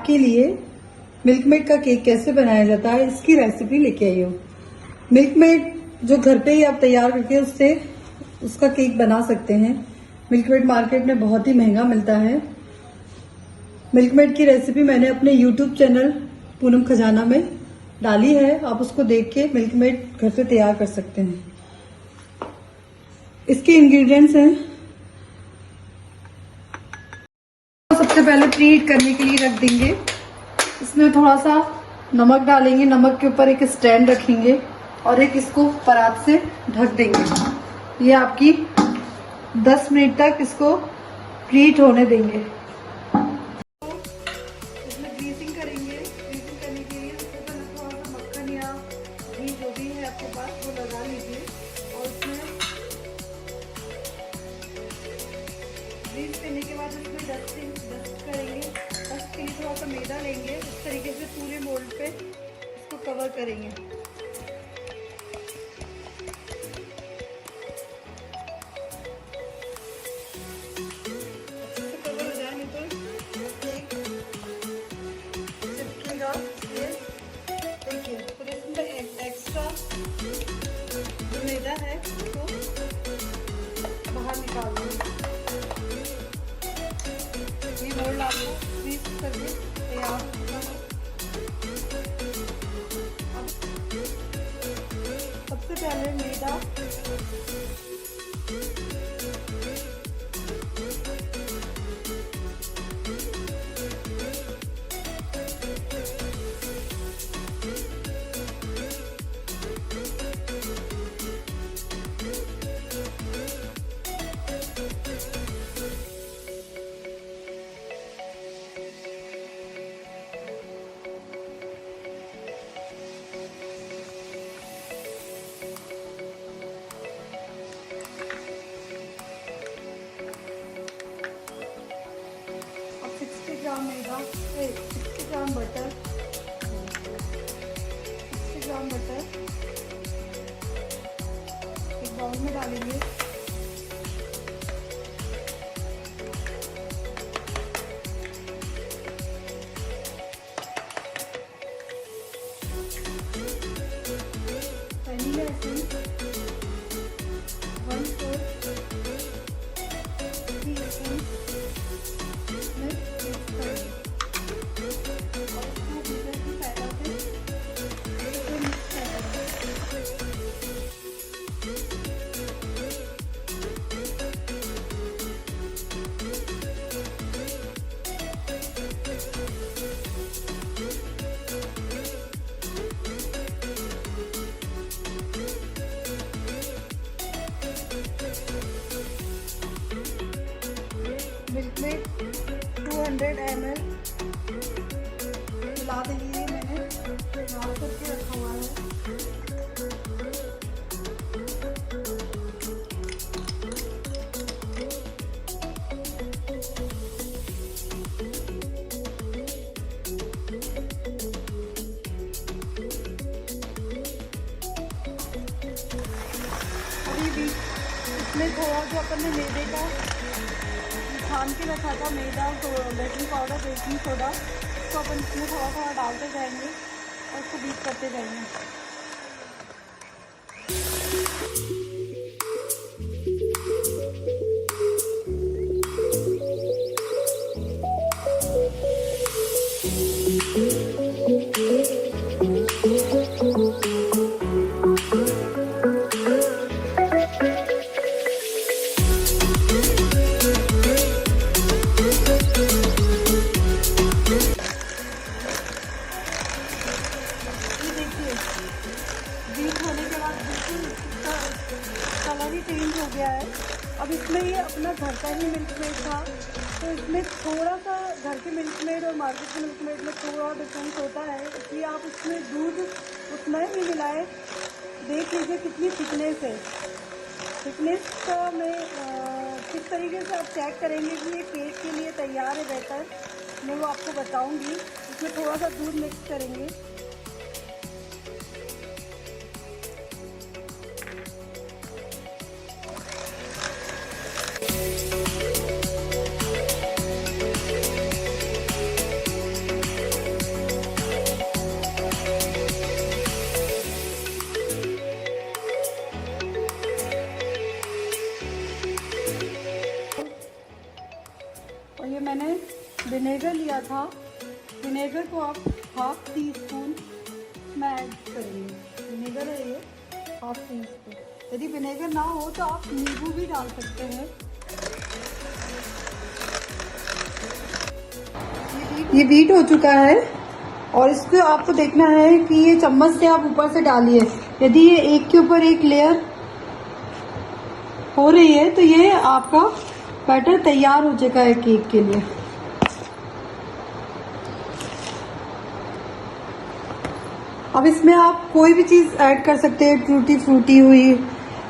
आपके लिए मिल्कमेड का केक कैसे बनाया जाता है इसकी रेसिपी लेके आई हूँ। मिल्कमेड जो घर पे ही आप तैयार करके उससे उसका केक बना सकते हैं। मिल्कमेड मार्केट में बहुत ही महंगा मिलता है। मिल्कमेड की रेसिपी मैंने अपने यूट्यूब चैनल पूनम खजाना में डाली है, आप उसको देख के मिल्कमेड घर से तैयार कर सकते हैं। इसके इंग्रेडिएंट्स हैं, सबसे पहले प्रीहीट करने के लिए रख देंगे। इसमें थोड़ा सा नमक डालेंगे, नमक के ऊपर एक स्टैंड रखेंगे और एक इसको परात से ढक देंगे। ये आपकी 10 मिनट तक इसको प्रीहीट होने देंगे। इसमें ग्रीसिंग करेंगे। ग्रीसिंग करने के लिए सबसे पहले थोड़ा सा मक्खन या घी जो भी है आपके पास वो लगा लीजिए और उसमें ग्रीस करने के बाद उसमें डस्ट करेंगे। डस्ट के लिए थोड़ा सा मैदा लेंगे, इस तरीके से पूरे मोल्ड पे इसको कवर करेंगे। अच्छे से कवर हो जाए, नहीं तो चिपकेगा। ये देखिए, फिर इसमें एक्स्ट्रा जो मैदा है उसको बाहर निकाल देंगे। मोल्ड आपको ग्रीस करके तैयार होगा। सबसे पहले मैदा मैदा, 60 ग्राम बटर, 60 ग्राम बटर एक बाउल में डालेंगे। Vanilla essence 1/4 tea spoon milkmaid 200 ml मिला देंगे। ये मैंने मिक्स करके रखा हुआ है। अभी भी इसमें थोड़ा जो अपन ने मैदे का छान के रखा था, मैदा तो बेकिंग पाउडर, बेकिंग सोडा, तो अपन इसमें थोड़ा थोड़ा डालते जाएंगे और उसको बीट करते जाएंगे। बीट होने के बाद बिल्कुल इसका कलर ही चेंज हो गया है। अब इसमें ये अपना घर का ही मिल्कमेड था, तो इसमें थोड़ा सा घर के मिल्कमेड और मार्केट के मिल्कमेड में थोड़ा डिफरेंस होता है, इसलिए आप उसमें दूध उतना ही मिलाएं। देख लीजिए कितनी थिकनेस है। थिकनेस का मैं किस तरीके से आप चेक करेंगे कि ये केक के लिए तैयार है बेटर, मैं वो आपको बताऊंगी। इसमें थोड़ा सा दूध मिक्स करेंगे। मैंने विनेगर लिया था, विनेगर को आप हाफ टी स्पून में ऐड करेंगे। विनेगर है ये हाफ टी स्पून। यदि विनेगर ना हो तो आप नींबू भी डाल सकते हैं। ये बीट हो चुका है और इसको आपको देखना है कि ये चम्मच से आप ऊपर से डालिए। यदि ये एक के ऊपर एक लेयर हो रही है तो ये आपका बैटर तैयार हो चुका है केक के लिए। अब इसमें आप कोई भी चीज़ ऐड कर सकते हैं, टूटी फ्रूटी हुई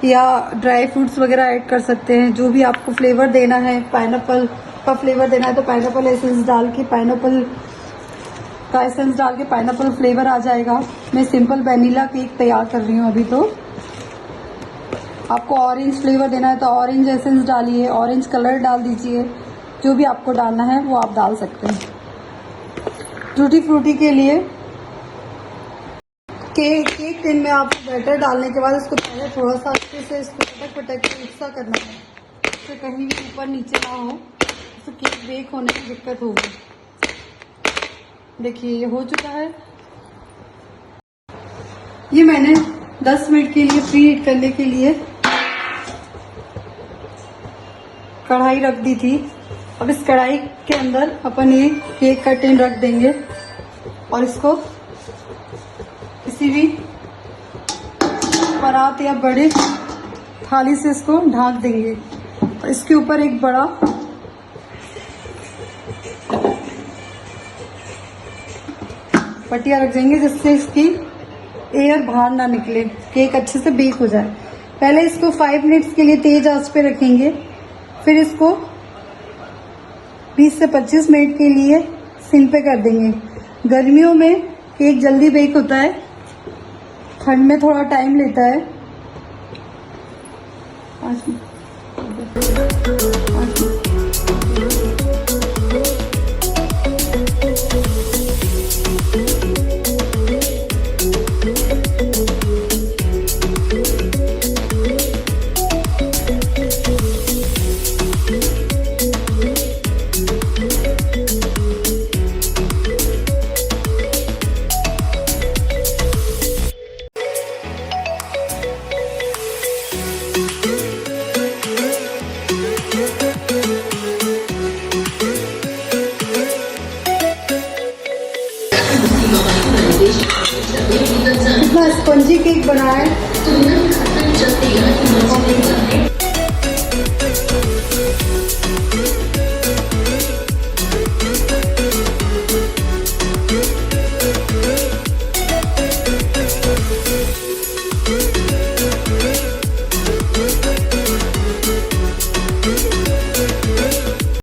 या ड्राई फ्रूट्स वगैरह ऐड कर सकते हैं, जो भी आपको फ्लेवर देना है। पाइनएप्पल का फ्लेवर देना है तो पाइनएप्पल एसेंस डाल के, पाइनएप्पल का एसेंस डाल के पाइनएप्पल फ्लेवर आ जाएगा। मैं सिंपल वैनिला केक तैयार कर रही हूँ अभी। तो आपको ऑरेंज फ्लेवर देना है तो ऑरेंज एसेंस डालिए, ऑरेंज कलर डाल दीजिए, जो भी आपको डालना है वो आप डाल सकते हैं। टूटी फ्रूटी के लिए केक टिन में आप बैटर डालने के बाद इसको पहले थोड़ा सा अच्छे से इसको पटक के मिक्सा करना है, इससे कहीं भी ऊपर नीचे ना हो, तो केक बेक होने की दिक्कत होगी। देखिए ये हो चुका है। ये मैंने 10 मिनट के लिए प्री हीट करने के लिए कढ़ाई रख दी थी। अब इस कढ़ाई के अंदर अपन ये केक का टिन रख देंगे और इसको किसी भी परात या बड़े थाली से इसको ढक देंगे और इसके ऊपर एक बड़ा पटिया रख देंगे, जिससे इसकी एयर बाहर ना निकले, केक अच्छे से बेक हो जाए। पहले इसको 5 मिनट्स के लिए तेज आंच पे रखेंगे, फिर इसको 20 से 25 मिनट के लिए सिम पे कर देंगे। गर्मियों में केक जल्दी बेक होता है, ठंड में थोड़ा टाइम लेता है। 5 मिनट। कितना स्पंजी केक बना है।